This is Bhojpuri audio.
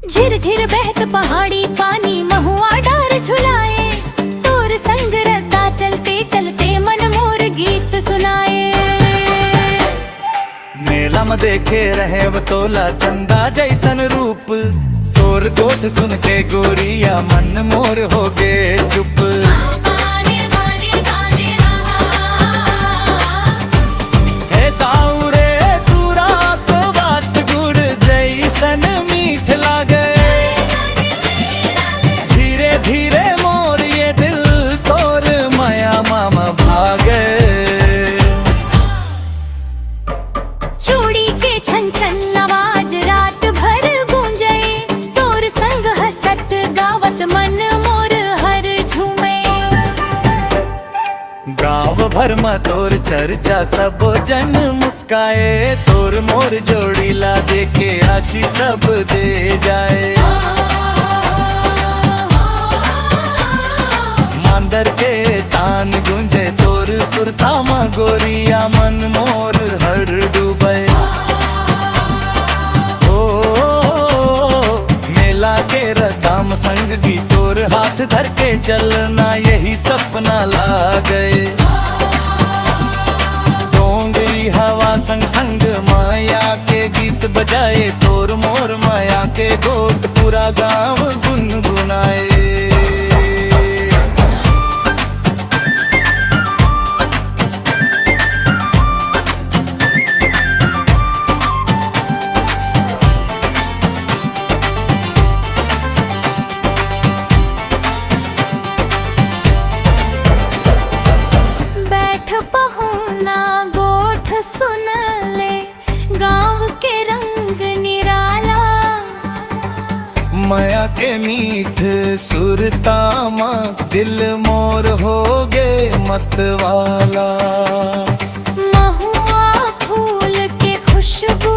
झिर झिर बहत पहाड़ी पानी महुआ डार झुलाए, तोर संग रता चलते चलते मन मोर गीत सुनाए। मेला में देखे रहे बतोला चंदा जैसन रूप, तोर गोट सुन के गोरिया मन मोर हो गे चुप। हे दाऊ रे तूरा तो बात गुड़ जैसन मीठ लागे, धीरे धीरे मोर ये दिल तोर माया मामा भागे। चूड़ी के छन छन आवाज रात भर गूंजे, तोर संग हंसत गावत मन मोर हर झूमे। गाँव भर में तोर चर्चा सब जन मुस्काए, तोर मोर जोड़ीला देखे आशी सब दे जाए। मांदर के तान गुंजे तोर सुरता में गोरिया मन मोर हर डूबे। मेला के रदाम संग भी तोर हाथ धर के चलना यही सपना ला गए। डोंगरी हवा संग संग माया के गीत बजाए, तोर मोर माया के गोट पूरा गांव गुनगुनाए। पहुना गोठ सुन ले गाँव के रंग निराला, माया के मीठ सुरता माँ दिल मोर हो गे मतवाला। महुआ फूल के खुशबू